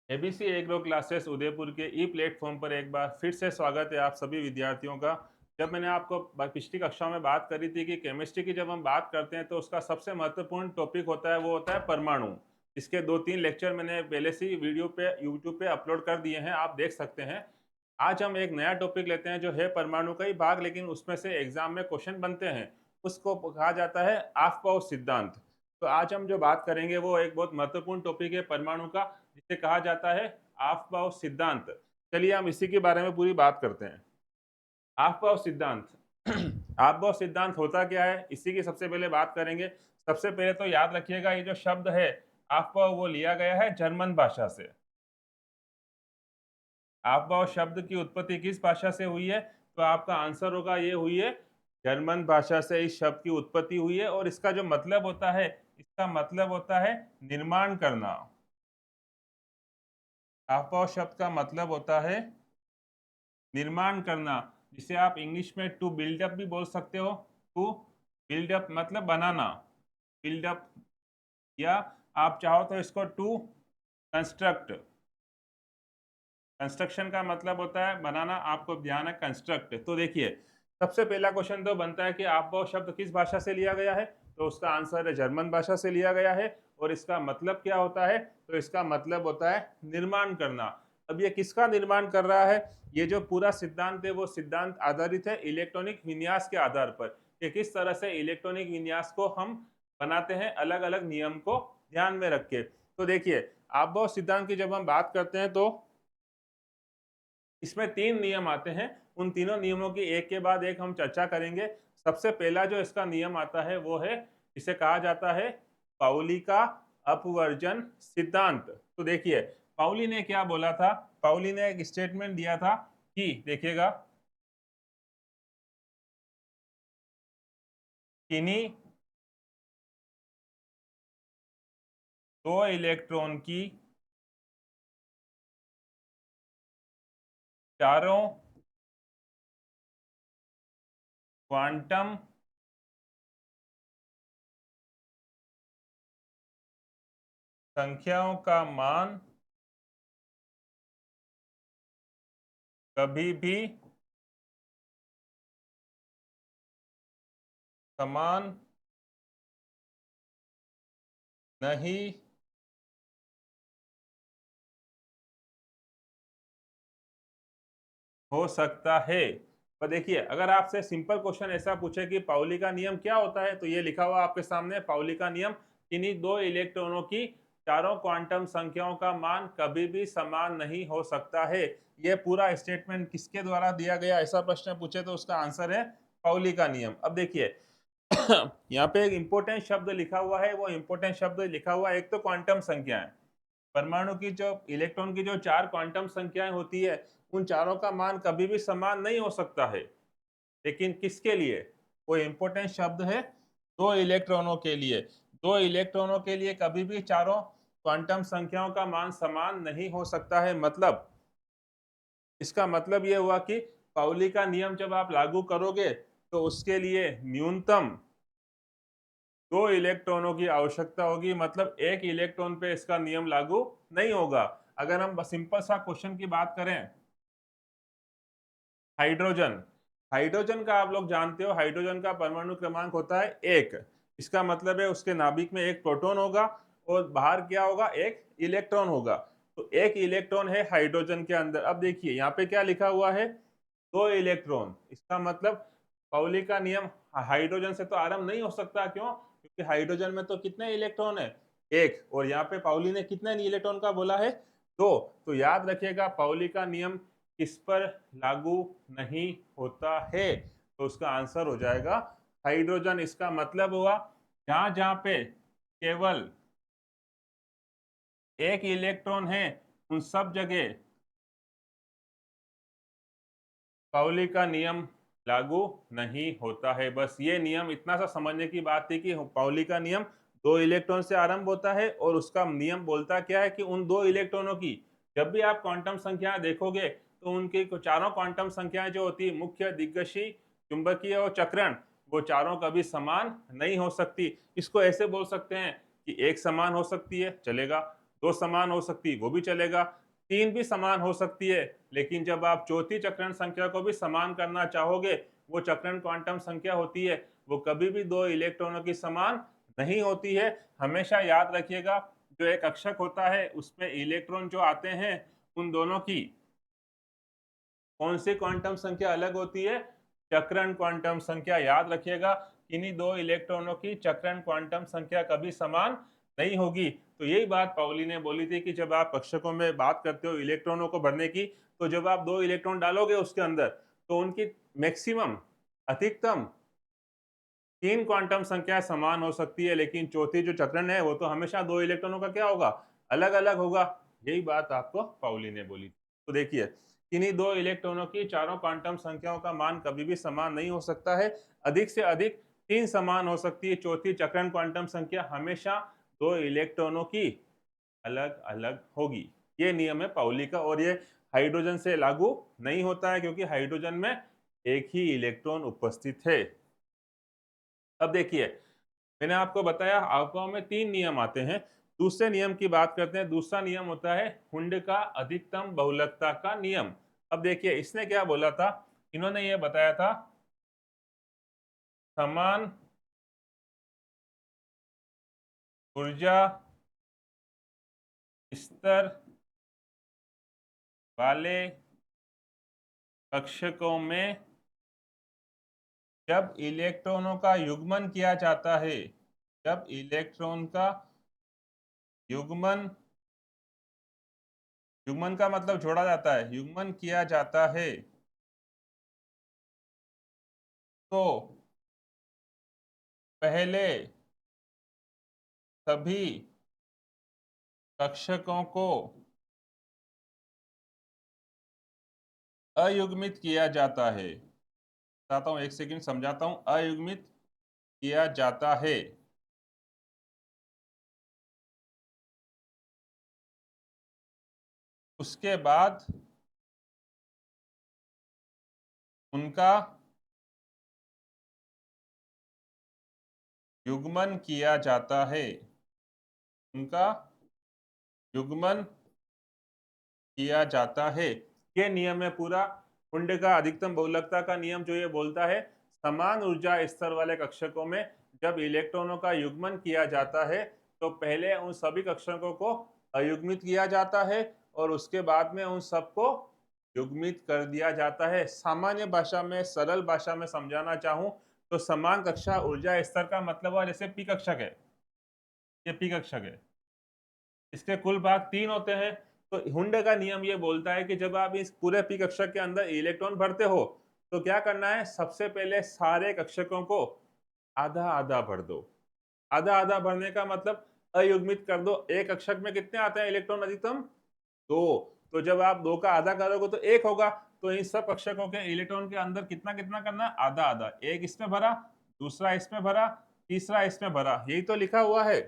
ABC agro classes Udaipur के ई platform पर एक बार फिर से स्वागत है आप सभी विद्यार्थियों का। जब मैंने आपको पिछली कक्षा में बात करी थी कि केमिस्ट्री की जब हम बात करते हैं तो उसका सबसे महत्वपूर्ण टॉपिक होता है वो होता है परमाणु। इसके 2-3 लेक्चर मैंने पहले से ही वीडियो पे यूट्यूब पे अपलोड कर दिए हैं, आप देख सकते हैं। आज हम एक नया टॉपिक लेते हैं जो है परमाणु का ही भाग, लेकिन उसमें से एग्जाम में क्वेश्चन बनते हैं। उसको कहा जाता है ऑफ-बाउ सिद्धांत। तो आज हम जो बात करेंगे वो एक बहुत महत्वपूर्ण टॉपिक है परमाणु का, जिसे कहा जाता है ऑफ-बाउ सिद्धांत। चलिए हम इसी के बारे में पूरी बात करते हैं। ऑफ-बाउ सिद्धांत ऑफ-बाउ सिद्धांत होता क्या है, इसी की सबसे पहले बात करेंगे। सबसे पहले तो याद रखिएगा ये जो शब्द है ऑफ-बाउ वो लिया गया है जर्मन भाषा से। ऑफ-बाउ शब्द की उत्पत्ति किस भाषा से हुई है? तो आपका आंसर होगा ये हुई है जर्मन भाषा से इस शब्द की उत्पत्ति हुई है, और इसका जो मतलब होता है, इसका मतलब होता है निर्माण करना। ऑफ-बाउ शब्द का मतलब होता है निर्माण करना, जिसे आप इंग्लिश में टू बिल्ड अप भी बोल सकते हो। टू बिल्ड अप मतलब बनाना, बिल्ड अप, या आप चाहो तो इसको टू कंस्ट्रक्ट। कंस्ट्रक्शन का मतलब होता है बनाना, आपको ध्यान है कंस्ट्रक्ट। तो देखिए सबसे पहला क्वेश्चन तो बनता है कि ऑफ-बाउ शब्द किस भाषा से लिया गया है, तो उसका आंसर है जर्मन भाषा से लिया गया है। और इसका मतलब क्या होता है, तो इसका मतलब होता है निर्माण करना। अब ये किसका निर्माण कर रहा है, ये जो पूरा सिद्धांत है वो सिद्धांत आधारित है इलेक्ट्रॉनिक विन्यास के आधार पर, कि किस तरह से इलेक्ट्रॉनिक विन्यास को हम बनाते हैं अलग अलग नियम को ध्यान में रख के। तो देखिए ऑफ-बाउ सिद्धांत की जब हम बात करते हैं तो इसमें 3 नियम आते हैं। उन तीनों नियमों की एक के बाद एक हम चर्चा करेंगे। सबसे पहला जो इसका नियम आता है वो है, इसे कहा जाता है पाउली का अपवर्जन सिद्धांत। तो देखिए पाउली ने क्या बोला था, पाउली ने एक स्टेटमेंट दिया था कि देखिएगा, किन्हीं 2 इलेक्ट्रॉन की चारों क्वांटम संख्याओं का मान कभी भी समान नहीं हो सकता है। पर देखिए अगर आपसे सिंपल क्वेश्चन ऐसा पूछे कि पाउली का नियम क्या होता है, तो ये लिखा हुआ आपके सामने, पाउली का नियम किन्हीं 2 इलेक्ट्रॉनों की चारों क्वांटम संख्याओं का मान कभी भी समान नहीं हो सकता है। ये पूरा स्टेटमेंट किसके द्वारा दिया गया, ऐसा प्रश्न पूछे तो उसका आंसर है पाउली का नियम। अब देखिए यहाँ पे एक इंपॉर्टेंट शब्द लिखा हुआ है, वो इंपॉर्टेंट शब्द लिखा हुआ है, एक तो क्वांटम संख्याएं। परमाणु की जो इलेक्ट्रॉन की जो 4 क्वांटम संख्याएं होती है, उन चारों का मान कभी भी समान नहीं हो सकता है। लेकिन किसके लिए, वो इंपॉर्टेंट शब्द है 2 इलेक्ट्रॉनों के लिए। 2 इलेक्ट्रॉनों के लिए कभी भी चारों क्वांटम संख्याओं का मान समान नहीं हो सकता है। मतलब इसका मतलब ये हुआ कि पाउली का नियम जब आप लागू करोगे तो उसके लिए न्यूनतम 2 इलेक्ट्रॉनों की आवश्यकता होगी, मतलब एक इलेक्ट्रॉन पे इसका नियम लागू नहीं होगा। अगर हम सिंपल सा क्वेश्चन की बात करें, हाइड्रोजन, हाइड्रोजन का आप लोग जानते हो, हाइड्रोजन का परमाणु क्रमांक होता है 1। इसका मतलब है उसके नाभिक में एक प्रोटॉन होगा और बाहर क्या होगा, एक इलेक्ट्रॉन होगा। तो एक इलेक्ट्रॉन है हाइड्रोजन के अंदर। अब देखिए यहाँ पे क्या लिखा हुआ है, 2 इलेक्ट्रॉन। इसका मतलब पाउली का नियम हाइड्रोजन से तो आरंभ नहीं हो सकता। क्यों? क्योंकि हाइड्रोजन में तो कितने इलेक्ट्रॉन है, एक, और यहाँ पे पाउली ने कितने इलेक्ट्रॉन का बोला है, 2। तो याद रखिएगा पाउली का नियम किस पर लागू नहीं होता है, तो उसका आंसर हो जाएगा हाइड्रोजन। इसका मतलब हुआ जहां जहां पे केवल एक इलेक्ट्रॉन है, उन सब जगह पाउली का नियम लागू नहीं होता है। बस ये नियम इतना सा समझने की बात थी कि पाउली का नियम 2 इलेक्ट्रॉन से आरंभ होता है, और उसका नियम बोलता क्या है कि उन 2 इलेक्ट्रॉनों की जब भी आप क्वांटम संख्या देखोगे तो उनकी चारों क्वांटम संख्याएं जो होती है, मुख्य, दिग्गशी, चुंबकीय और चक्रण, वो चारों कभी समान नहीं हो सकती। इसको ऐसे बोल सकते हैं कि एक समान हो सकती है, चलेगा, 2 समान हो सकती है वो भी चलेगा, 3 भी समान हो सकती है, लेकिन जब आप चौथी चक्रण संख्या को भी समान करना चाहोगे, वो चक्रण क्वांटम संख्या होती है, वो कभी भी 2 इलेक्ट्रॉनों की समान नहीं होती है। हमेशा याद रखिएगा, जो एक कक्षक होता है उसमें इलेक्ट्रॉन जो आते हैं उन दोनों की कौन सी क्वांटम संख्या अलग होती है? चक्रण क्वांटम संख्या। याद रखिएगा, इन्हीं 2 इलेक्ट्रॉनों की चक्रण क्वांटम संख्या कभी समान नहीं होगी। तो यही बात पाउली ने बोली थी कि जब आप कक्षकों में बात करते हो इलेक्ट्रॉनों को भरने की, तो जब आप 2 इलेक्ट्रॉन डालोगे उसके अंदर, तो उनकी मैक्सिमम अधिकतम 3 क्वांटम संख्या समान हो सकती है, लेकिन चौथी जो चक्रण है वो तो हमेशा 2 इलेक्ट्रॉनों का क्या होगा? अलग अलग होगा। यही बात आपको पाउली ने बोली। तो देखिए, किन्हीं 2 इलेक्ट्रॉनों की चारों क्वांटम संख्याओं का मान कभी भी समान नहीं हो सकता है, अधिक से अधिक 3 समान हो सकती है। चौथी चक्रण क्वांटम संख्या हमेशा 2 इलेक्ट्रॉनों की अलग अलग होगी। ये नियम है पाउली का, और ये हाइड्रोजन से लागू नहीं होता है, क्योंकि हाइड्रोजन में एक ही इलेक्ट्रॉन उपस्थित है। अब देखिए, मैंने आपको बताया अफवाह में 3 नियम आते हैं। दूसरे नियम की बात करते हैं। दूसरा नियम होता है हुंड का अधिकतम बहुलकता का नियम। अब देखिए, इसने क्या बोला था? इन्होंने ये बताया था, समान ऊर्जा स्तर वाले कक्षकों में जब इलेक्ट्रॉनों का युग्मन किया जाता है, जब इलेक्ट्रॉन का युग्मन, युग्मन का मतलब जोड़ा जाता है, युग्मन किया जाता है, तो पहले सभी कक्षकों को अयुग्मित किया जाता है। बताता हूं, एक सेकंड समझाता हूं। अयुग्मित किया जाता है, उसके बाद उनका युग्मन किया जाता है, उनका युग्मन किया जाता है। ये नियम है पूरा हुंड का अधिकतम बहुलकता का नियम, जो ये बोलता है समान ऊर्जा स्तर वाले कक्षकों में जब इलेक्ट्रॉनों का युग्मन किया जाता है, तो पहले उन सभी कक्षकों को अयुग्मित किया जाता है और उसके बाद में उन सबको युग्मित कर दिया जाता है। सामान्य भाषा में, सरल भाषा में समझाना चाहूं तो समान कक्षा ऊर्जा स्तर का मतलब हुआ, जैसे पी कक्षक है, ये पी कक्षक है, इसके कुल भाग 3 होते हैं। तो हुंड का नियम ये बोलता है कि जब आप इस पूरे पी कक्षक के अंदर इलेक्ट्रॉन भरते हो, तो क्या करना है? सबसे पहले सारे कक्षकों को आधा आधा भर दो। आधा आधा भरने का मतलब अयुग्मित कर दो। एक कक्षक में कितने आते हैं इलेक्ट्रॉन अधिकतम? 2। तो जब आप 2 का आधा करोगे तो 1 होगा। तो इन सब कक्षकों के इलेक्ट्रॉन के अंदर कितना कितना करना है? आधा आधा। एक इसमें भरा, दूसरा इसमें भरा, तीसरा इसमें भरा। यही तो लिखा हुआ है।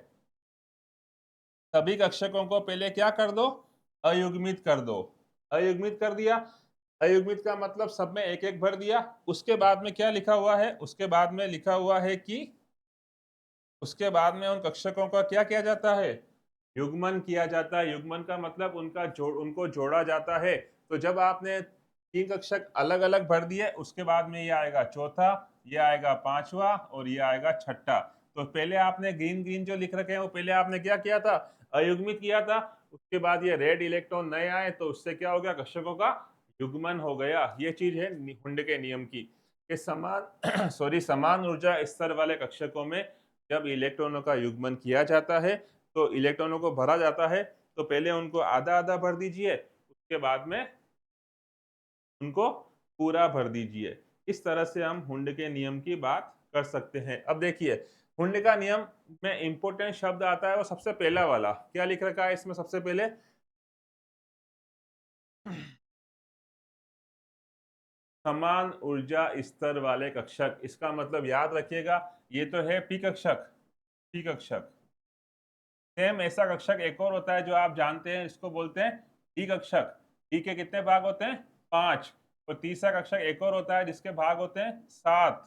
सभी कक्षकों को पहले क्या कर दो? अयुग्मित कर दो। अयुग्मित कर दिया। अयुग्मित का मतलब सब में एक एक भर दिया। उसके बाद में क्या लिखा हुआ है? उसके बाद में लिखा हुआ है कि उसके बाद में उन कक्षकों का क्या किया जाता है? युग्मन किया जाता है। युग्मन का मतलब उनको जोड़ा जाता है। तो जब आपने 3 कक्षक अलग अलग भर दिए, उसके बाद में ये आएगा चौथा, ये आएगा पांचवा और ये आएगा छठा। तो पहले आपने ग्रीन ग्रीन जो लिख रखे हैं वो पहले आपने क्या किया था? अयुग्मित किया था। उसके बाद ये रेड इलेक्ट्रॉन नए आए, तो उससे क्या हो गया? कक्षकों का युग्मन हो गया। ये चीज है हुंड के नियम की, कि समान समान ऊर्जा स्तर वाले कक्षकों में जब इलेक्ट्रॉनों का युग्मन किया जाता है, तो इलेक्ट्रॉनों को भरा जाता है, तो पहले उनको आधा आधा भर दीजिए, उसके बाद में उनको पूरा भर दीजिए। इस तरह से हम हुंड के नियम की बात कर सकते हैं। अब देखिए, हुंड का नियम में इंपॉर्टेंट शब्द आता है वो सबसे पहला वाला। क्या लिख रखा है इसमें सबसे पहले? समान ऊर्जा स्तर वाले कक्षक। इसका मतलब याद रखिएगा, ये तो है पी कक्षक, पी कक्षक। सेम ऐसा कक्षक एक और होता है जो आप जानते हैं, इसको बोलते हैं डी कक्षक। डी के कितने भाग होते हैं? 5। और तीसरा कक्षक एक और होता है जिसके भाग होते हैं 7।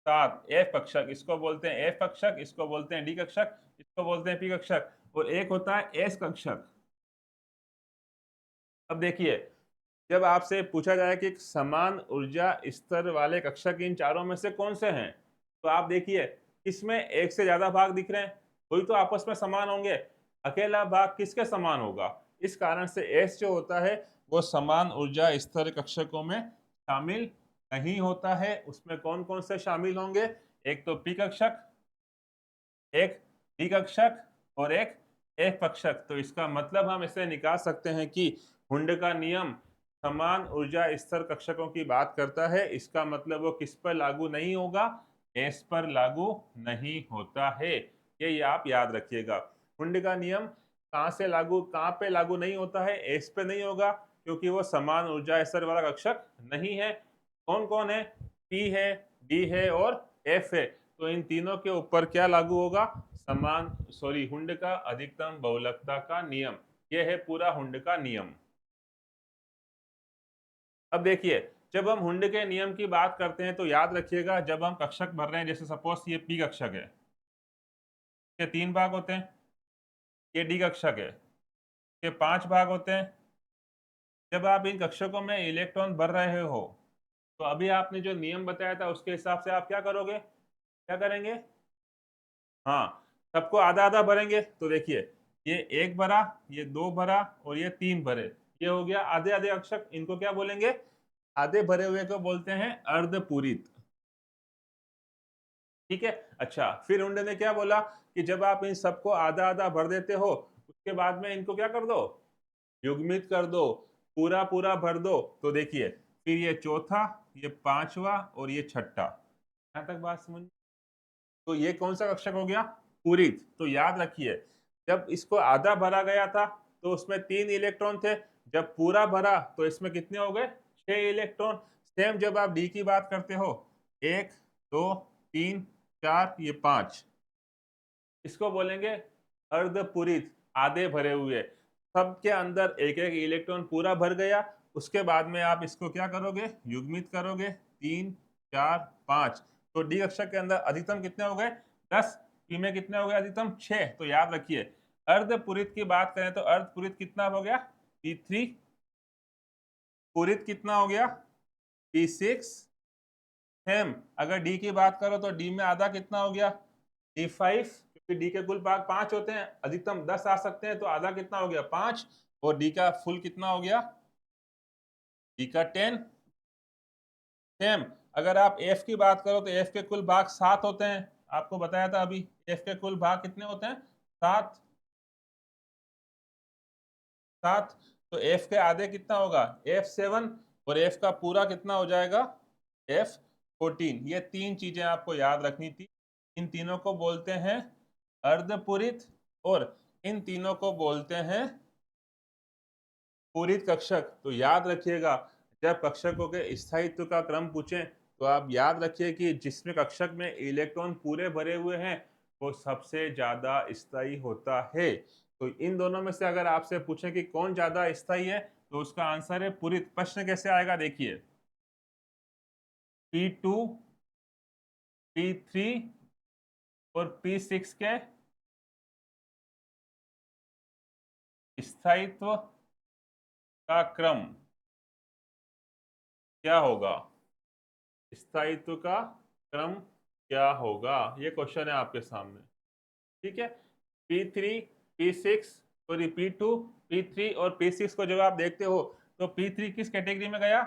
सात। एफ कक्षक, इसको बोलते हैं एफ कक्षक, इसको बोलते हैं डी कक्षक, इसको बोलते हैं पी कक्षक, और एक होता है एस कक्षक। अब देखिए, जब आपसे पूछा जाए कि समान ऊर्जा स्तर वाले कक्षक इन चारों में से कौन से हैं, तो आप देखिए इसमें एक से ज्यादा भाग दिख रहे हैं, कोई तो आपस में समान होंगे, अकेला भाग किसके समान होगा? इस कारण से एस जो होता है वो समान ऊर्जा स्तर कक्षकों में शामिल नहीं होता है। उसमें कौन कौन से शामिल होंगे? एक तो पी कक्षक, एक डी कक्षक और एक एफ कक्षक। तो इसका मतलब हम इसे निकाल सकते हैं कि हुंड का नियम समान ऊर्जा स्तर कक्षकों की बात करता है। इसका मतलब वो किस पर लागू नहीं होगा? एस पर लागू नहीं होता है। ये आप याद रखिएगा। हुंड का नियम कहाँ पे लागू नहीं होता है? एस पे नहीं होगा, क्योंकि वो समान ऊर्जा स्तर वाला कक्षक नहीं है। कौन कौन है? पी है, डी है और एफ है। तो इन तीनों के ऊपर क्या लागू होगा? हुंड का अधिकतम बहुलकता का नियम। यह है पूरा हुंड का नियम। अब देखिए, जब हम हुंड के नियम की बात करते हैं तो याद रखिएगा, जब हम कक्षक भर रहे हैं, जैसे सपोज ये पी कक्षक है, ये 3 भाग होते हैं, ये डी कक्षक है, ये 5 भाग होते हैं। जब आप इन कक्षकों में इलेक्ट्रॉन भर रहे हो, तो अभी आपने जो नियम बताया था उसके हिसाब से आप क्या करोगे? क्या करेंगे? हाँ, सबको आधा आधा भरेंगे। तो देखिए, ये 1 भरा, ये 2 भरा और ये 3 भरे, ये हो गया आधे आधे अक्षक। इनको क्या बोलेंगे? आधे भरे हुए को बोलते हैं अर्धपूरित। ठीक है। अच्छा, फिर उन्होंने ने क्या बोला कि जब आप इन सबको आधा आधा भर देते हो, उसके बाद में इनको क्या कर दो? युग्मित कर दो, पूरा पूरा भर दो। तो देखिए, फिर ये चौथा, ये पांचवा और ये छठा। यहां तक बात समझ? तो ये कौन सा कक्षक हो गया? पूरित। तो याद रखिए, जब इसको आधा भरा गया था तो उसमें 3 इलेक्ट्रॉन थे, जब पूरा भरा तो इसमें कितने हो गए? 6 इलेक्ट्रॉन। सेम जब आप डी की बात करते हो, 1 2 3 4 ये 5, इसको बोलेंगे अर्धपूरित, आधे भरे हुए। सबके अंदर एक एक इलेक्ट्रॉन पूरा भर गया। उसके बाद में आप इसको क्या करोगे? युग्मित करोगे, 3 4 5। तो डी कक्षक के अंदर अधिकतम कितने हो गए? 10। पी में कितने हो गए अधिकतम? 6। तो याद रखिए, अर्धपूरित की बात करें तो अर्धपूरित कितना हो गया? P3। पूरित कितना हो गया? P6। सेम अगर डी की बात करो तो डी में आधा कितना हो गया? D5, क्योंकि डी के कुल भाग 5 होते हैं, अधिकतम 10 आ सकते हैं, तो आधा कितना हो गया? 5। और डी का फुल कितना हो गया? डी का 10। सेम अगर आप एफ की बात करो तो एफ के कुल भाग 7 होते हैं, आपको बताया था अभी। एफ के कुल भाग कितने होते हैं? 7। 7। तो एफ के आधे कितना होगा? F7। और एफ का पूरा कितना हो जाएगा? F14। ये 3 चीजें आपको याद रखनी थी। इन तीनों को बोलते हैं अर्धपूरित और इन तीनों को बोलते हैं पूरित कक्षक। तो याद रखिएगा, जब कक्षकों के स्थायित्व का क्रम पूछें तो आप याद रखिए कि जिसमें कक्षक में इलेक्ट्रॉन पूरे भरे हुए हैं वो सबसे ज्यादा स्थायी होता है। तो इन दोनों में से अगर आपसे पूछे कि कौन ज्यादा स्थायी है, तो उसका आंसर है पूरित। प्रश्न कैसे आएगा? देखिए, P2, P3 और P6 के स्थायित्व का क्रम क्या होगा? स्थायित्व का क्रम क्या होगा? ये क्वेश्चन है आपके सामने। ठीक है। P3, P6, sorry P2, P3 और P6 को जब आप देखते हो तो P3 किस कैटेगरी में गया?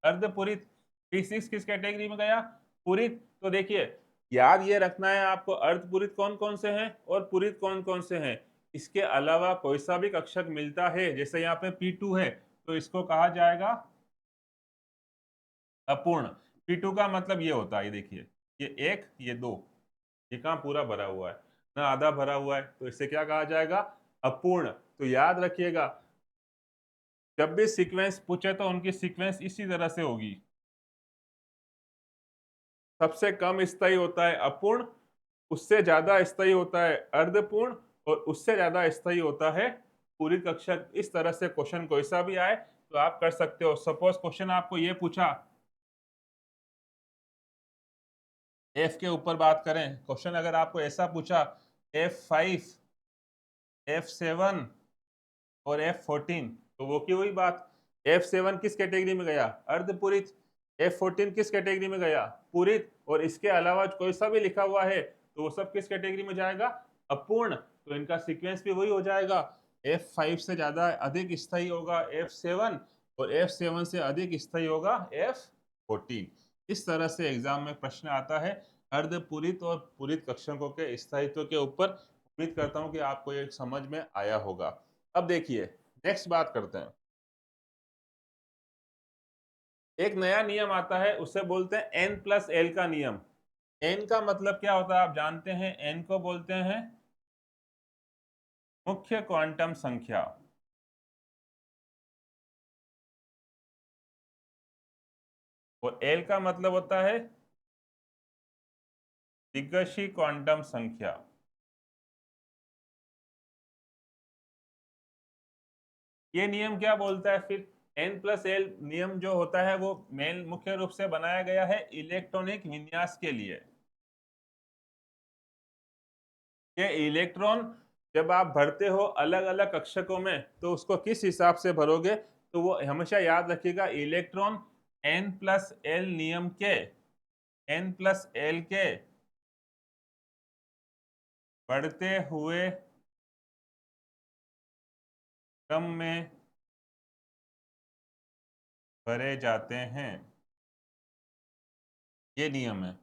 अर्धपूरित। P6 किस कैटेगरी में गया? पूरित। तो देखिए, याद ये रखना है आपको, अर्धपूरित कौन कौन से हैं और पूरित कौन कौन से हैं। इसके अलावा कोई सा भी कक्षक मिलता है, जैसे यहाँ पे P2 है, तो इसको कहा जाएगा अपूर्ण। P2 का मतलब ये होता है, ये देखिए, ये 1 ये 2, ये कहाँ पूरा भरा हुआ है ना, आधा भरा हुआ है, तो इसे क्या कहा जाएगा? अपूर्ण। तो याद रखिएगा, जब भी सीक्वेंस पूछे तो उनकी सीक्वेंस इसी तरह से होगी। सबसे कम स्थायी होता है अपूर्ण, उससे ज्यादा स्थायी होता है अर्धपूर्ण, और उससे ज्यादा स्थायी होता है पूरी कक्षक। इस तरह से क्वेश्चन कोई सा भी आए तो आप कर सकते हो। सपोज क्वेश्चन आपको ये पूछा, F के ऊपर बात करें, क्वेश्चन अगर आपको ऐसा पूछा F5, F7 और F14, तो वो की हुई बात। F7 किस कैटेगरी में गया? अर्धपूरित। F14 किस कैटेगरी में गया? पूरित। और इसके अलावा कोई सा भी लिखा हुआ है तो वो सब किस कैटेगरी में जाएगा? अपूर्ण। तो इनका सीक्वेंस भी वही हो जाएगा। F5 से ज्यादा अधिक स्थायी होगा F7 और F7 से अधिक स्थायी होगा F14। इस तरह से एग्जाम में प्रश्न आता है अर्धपूरित और पूरित कक्षकों के स्थायित्व के ऊपर। उम्मीद करता हूं कि आपको ये समझ में आया होगा। अब देखिए नेक्स्ट बात करते हैं। एक नया नियम आता है, उसे बोलते हैं N+L का नियम। N का मतलब क्या होता है आप जानते हैं? N को बोलते हैं मुख्य क्वांटम संख्या, और L का मतलब होता है दिग्गजी क्वांटम संख्या। ये नियम क्या बोलता है फिर? N+L नियम जो होता है वो मेन मुख्य रूप से बनाया गया है इलेक्ट्रॉनिक विन्यास के लिए। ये इलेक्ट्रॉन जब आप भरते हो अलग अलग कक्षकों में तो उसको किस हिसाब से भरोगे, तो वो हमेशा याद रखिएगा इलेक्ट्रॉन N+L नियम के, N+L के बढ़ते हुए क्रम में भरे जाते हैं। ये नियम है।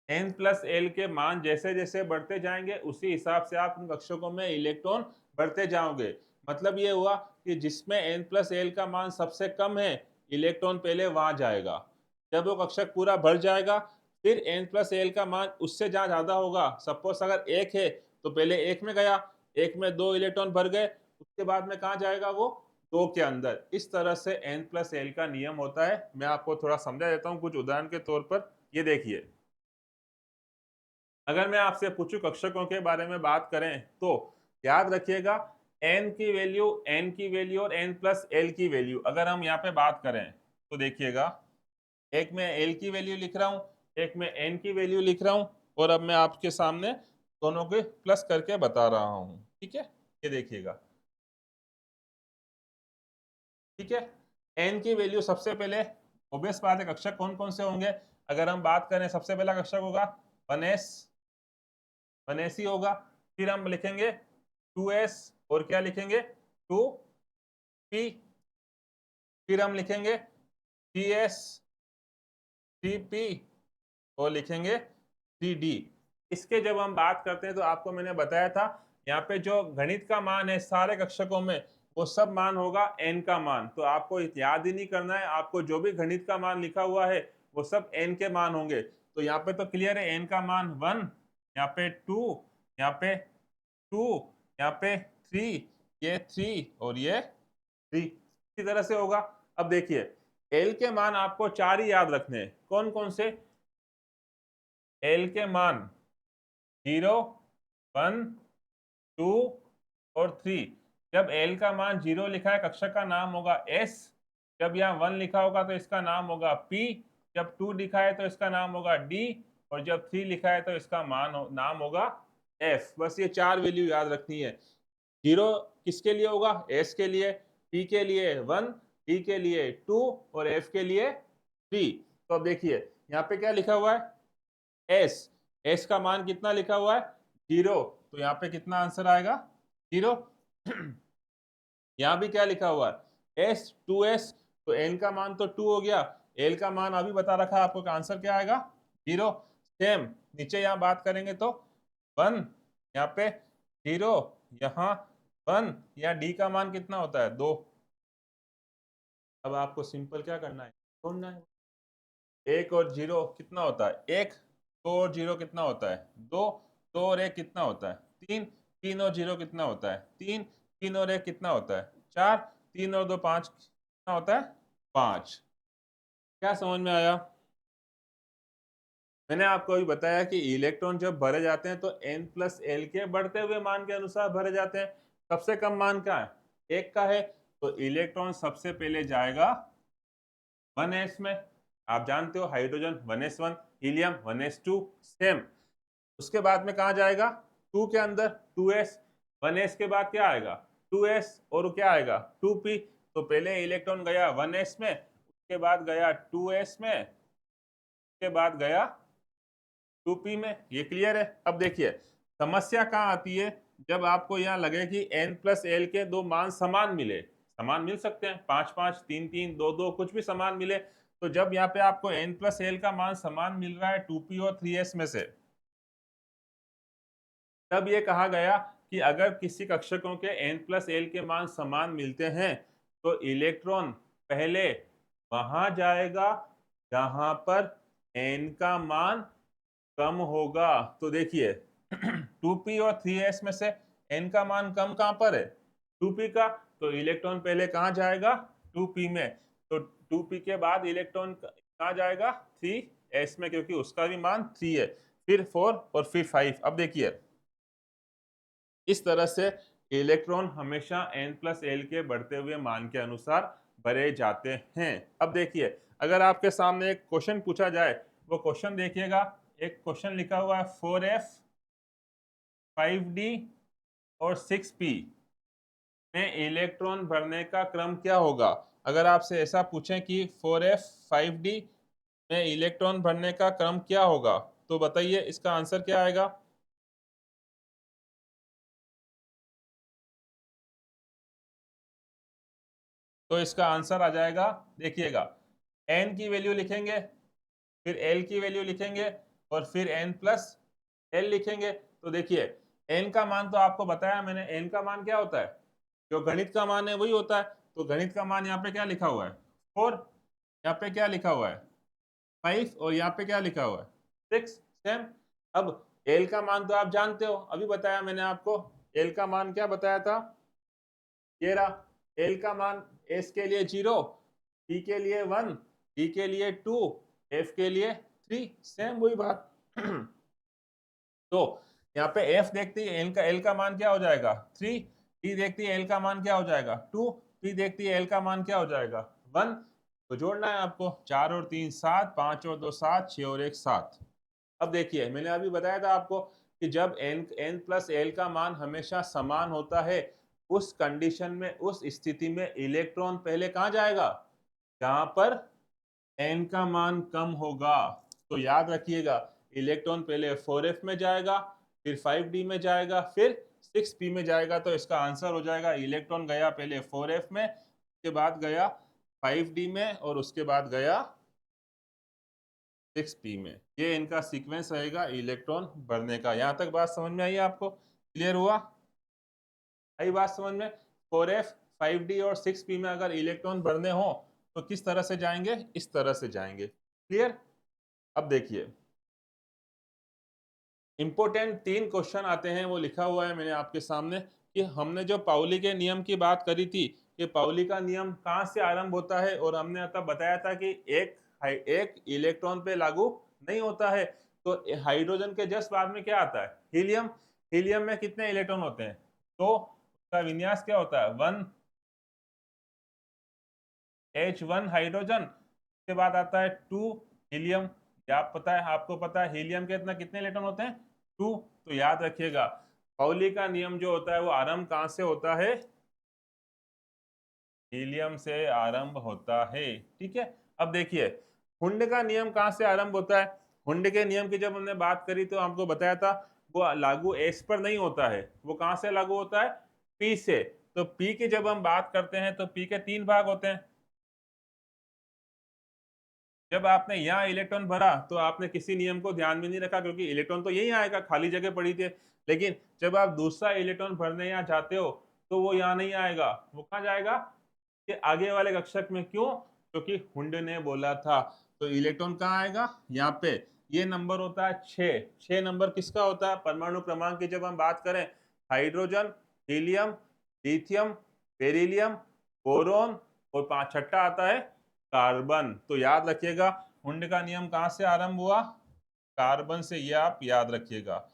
N+L के मान जैसे जैसे बढ़ते जाएंगे उसी हिसाब से आप उन कक्षकों में इलेक्ट्रॉन बढ़ते जाओगे। मतलब ये हुआ कि जिसमें N+L का मान सबसे कम है इलेक्ट्रॉन पहले वहां जाएगा। जब वो कक्षक पूरा भर जाएगा फिर N+L का मान उससे जहां ज्यादा होगा, सपोज अगर 1 है तो पहले 1 में गया, 1 में 2 इलेक्ट्रॉन भर गए, उसके बाद में कहाँ जाएगा वो? 2 के अंदर। इस तरह से N+L का नियम होता है। मैं आपको थोड़ा समझा देता हूँ कुछ उदाहरण के तौर पर। ये देखिए, अगर मैं आपसे पूछूं कक्षकों के बारे में बात करें तो याद रखिएगा n की वैल्यू और N+L की वैल्यू अगर हम यहाँ पे बात करें तो देखिएगा, एक में L की वैल्यू लिख रहा हूँ, एक में n की वैल्यू लिख रहा हूँ, और अब मैं आपके सामने दोनों के प्लस करके बता रहा हूँ। ठीक है, ये देखिएगा। ठीक है, n की वैल्यू सबसे पहले ऑब्वियस बात है कक्षक कौन कौन से होंगे। अगर हम बात करें सबसे पहला कक्षक होगा 1s, 1s ही होगा। फिर हम लिखेंगे 2s और क्या लिखेंगे? 2p। फिर हम लिखेंगे 3s, 3p और लिखेंगे 3d। इसके जब हम बात करते हैं तो आपको मैंने बताया था यहाँ पे जो गणित का मान है सारे कक्षकों में वो सब मान होगा n का मान। तो आपको याद ही नहीं करना है, आपको जो भी गणित का मान लिखा हुआ है वो सब n के मान होंगे। तो यहाँ पे तो क्लियर है n का मान 1, यहाँ पे 2, यहाँ पे 2, यहाँ पे 3, ये 3 और ये 3। इसी तरह से होगा। अब देखिए L के मान आपको 4 ही याद रखने हैं। कौन कौन से? L के मान 0, 1, 2 और 3। जब L का मान 0 लिखा है कक्षक का नाम होगा S। जब यहाँ 1 लिखा होगा तो इसका नाम होगा P। जब 2 लिखा है तो इसका नाम होगा D। और जब 3 लिखा है तो इसका नाम होगा F। बस ये 4 वैल्यू याद रखनी है। 0 किसके लिए होगा? S के लिए, P के लिए 1, D के लिए 2 और F के लिए 3। तो अब देखिए यहाँ पे क्या लिखा हुआ है? S। S का मान कितना लिखा हुआ है? 0। तो यहाँ पे कितना आंसर आएगा? 0। यहाँ भी क्या लिखा हुआ है? S, 2s। तो n का मान तो 2 हो गया, L का मान अभी बता रखा है आपको, आंसर क्या आएगा? 0। सेम नीचे यहाँ बात करेंगे तो 1, यहाँ पे 0, यहाँ 1, यहाँ D का मान कितना होता है? 2। अब आपको सिंपल क्या करना है? ढूंढना है। 1 और 0 कितना होता है? 1। 2 और 0 कितना होता है? 2। 2 और 1 कितना होता है? 3। 3 और 0 कितना होता है? 3। 3 और 1 कितना होता है? 4। 3 और 2 5 कितना होता है? 5। क्या समझ में आया? मैंने आपको अभी बताया कि इलेक्ट्रॉन जब भरे जाते हैं तो N+L के बढ़ते हुए मान के अनुसार भरे जाते हैं। सबसे कम मान क्या है? 1 का है। तो इलेक्ट्रॉन सबसे पहले जाएगा 1s में। आप जानते हो hydrogen 1s1, helium 1s2 same. उसके बाद में कहाँ जाएगा, 2 के अंदर 2s, 1s के बाद क्या आएगा 2s और क्या आएगा 2p। तो पहले इलेक्ट्रॉन गया 1s में, उसके बाद गया 2s में, उसके बाद गया 2p में। ये क्लियर है। अब देखिए समस्या कहाँ आती है, जब आपको यहाँ लगे कि n प्लस एल के दो मान समान मिले, समान मिल सकते हैं 5 5 3 3 2 2 कुछ भी समान मिले। तो जब यहाँ पे आपको n प्लस एल का मान समान मिल रहा है 2p और 3s में से, तब ये कहा गया कि अगर किसी कक्षकों के n प्लस एल के मान समान मिलते हैं तो इलेक्ट्रॉन पहले वहां जाएगा जहां पर n का मान कम होगा। तो देखिए 2p और 3s में से n का मान कम कहां पर है 2p का, तो इलेक्ट्रॉन पहले कहां जाएगा 2p में। तो 2p के बाद इलेक्ट्रॉन कहां जाएगा 3s में, क्योंकि उसका भी मान 3 है, फिर 4 और फिर 5। अब देखिए इस तरह से इलेक्ट्रॉन हमेशा n प्लस एल के बढ़ते हुए मान के अनुसार भरे जाते हैं। अब देखिए अगर आपके सामने एक क्वेश्चन पूछा जाए, वो क्वेश्चन देखिएगा, एक क्वेश्चन लिखा हुआ है 4f 5d और 6p में इलेक्ट्रॉन भरने का क्रम क्या होगा। अगर आपसे ऐसा पूछें कि 4f 5d में इलेक्ट्रॉन भरने का क्रम क्या होगा, तो बताइए इसका आंसर क्या आएगा। तो इसका आंसर आ जाएगा, देखिएगा n की वैल्यू लिखेंगे, फिर l की वैल्यू लिखेंगे और फिर n प्लस l लिखेंगे। तो देखिए n का मान तो आपको बताया मैंने, n का मान क्या होता है, जो गणित का मान है वही होता है। तो गणित का मान यहाँ पे क्या लिखा हुआ है 4, यहाँ पे क्या लिखा हुआ है 5 और यहाँ पे क्या लिखा हुआ है 6 सेम। अब l का मान तो आप जानते हो, अभी बताया मैंने आपको, l का मान क्या बताया था, ये रहा l का मान, s के लिए 0, t के लिए 1, t के लिए 2, f के लिए 3, सेम वही बात। तो यहाँ पे f देखती है l का मान क्या हो जाएगा 3, t देखती है l का मान क्या हो जाएगा 2, p देखती है l का मान क्या हो जाएगा 1। तो जोड़ना है आपको, 4 और 3 7, 5 और 2 7, 6 और 1 7। अब देखिए मैंने अभी बताया था आपको कि जब n प्लस एल का मान हमेशा समान होता है, उस कंडीशन में, उस स्थिति में इलेक्ट्रॉन पहले कहाँ जाएगा, जहां पर n का मान कम होगा। तो याद रखिएगा इलेक्ट्रॉन पहले 4f में जाएगा, फिर 5d में जाएगा, फिर 6p में जाएगा। तो इसका आंसर हो जाएगा इलेक्ट्रॉन गया पहले 4f में, उसके बाद गया 5d में और उसके बाद गया 6p में। ये इनका सीक्वेंस रहेगा इलेक्ट्रॉन भरने का। यहां तक बात समझ में आई आपको, क्लियर हुआ, आई बात समझ में। 4f 5d और 6p में अगर इलेक्ट्रॉन भरने हो तो किस तरह से जाएंगे, इस तरह से जाएंगे, क्लियर। अब देखिए इंपोर्टेंट 3 क्वेश्चन आते हैं, वो लिखा हुआ है मैंने आपके सामने कि हमने जो पाउली के नियम की बात करी थी कि पाउली का नियम कहाँ से आरंभ होता है, और हमने तब बताया था कि एक इलेक्ट्रॉन पे लागू नहीं होता है। तो हाइड्रोजन के जस्ट बाद में क्या आता है हीलियम। हीलियम में कितने इलेक्ट्रॉन होते हैं, तो उसका विन्यास क्या होता है 1H1 हाइड्रोजन, उसके बाद आता है 2 हीलियम। क्या पता है, आपको पता है हीलियम के इतना कितने इलेक्ट्रॉन होते हैं 2। तो याद रखिएगा पाउली का नियम जो होता है वो आरंभ कहाँ से होता है, हीलियम से आरंभ होता है, ठीक है। अब देखिए हुंड का नियम कहाँ से आरंभ होता है। हुंड के नियम की जब हमने बात करी तो हमको बताया था वो लागू एस पर नहीं होता है, वो कहाँ से लागू होता है पी से। तो पी की जब हम बात करते हैं तो पी के 3 भाग होते हैं। जब आपने यहाँ इलेक्ट्रॉन भरा तो आपने किसी नियम को ध्यान में नहीं रखा, क्योंकि इलेक्ट्रॉन तो यही आएगा, खाली जगह पड़ी थी। लेकिन जब आप दूसरा इलेक्ट्रॉन भरने यहाँ जाते हो तो वो यहाँ नहीं आएगा, वो कहाँ जाएगा कि आगे वाले कक्षक में। क्यों, क्योंकि हुंड ने बोला था। तो इलेक्ट्रॉन कहाँ आएगा यहाँ पे, ये नंबर होता है 6। 6 नंबर किसका होता है, परमाणु क्रमांक की जब हम बात करें, hydrogen, helium, lithium, beryllium, boron और 5 छठा आता है कार्बन। तो याद रखिएगा हुंड का नियम कहाँ से आरंभ हुआ, कार्बन से, ये आप याद रखिएगा।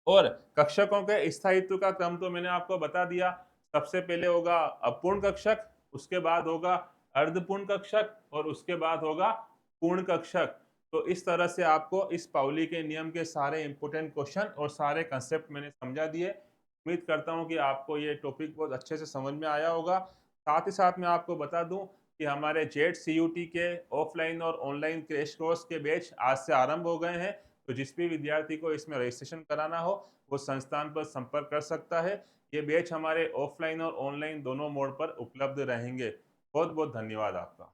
और कक्षकों के स्थायित्व का क्रम तो मैंने आपको बता दिया। सबसे पहले होगा अपूर्ण कक्षक, उसके बाद होगा अर्धपूर्ण कक्षक और उसके बाद होगा पूर्ण कक्षक। तो इस तरह से आपको इस पाउली के नियम के सारे इंपॉर्टेंट क्वेश्चन और सारे कंसेप्ट मैंने समझा दिए। उम्मीद करता हूँ कि आपको ये टॉपिक बहुत अच्छे से समझ में आया होगा। साथ ही साथ मैं आपको बता दूँ कि हमारे जेट सीयूटी के ऑफलाइन और ऑनलाइन क्रैश कोर्स के बैच आज से आरंभ हो गए हैं। तो जिस भी विद्यार्थी को इसमें रजिस्ट्रेशन कराना हो, वो संस्थान पर संपर्क कर सकता है। ये बैच हमारे ऑफलाइन और ऑनलाइन दोनों मोड पर उपलब्ध रहेंगे। बहुत बहुत धन्यवाद आपका।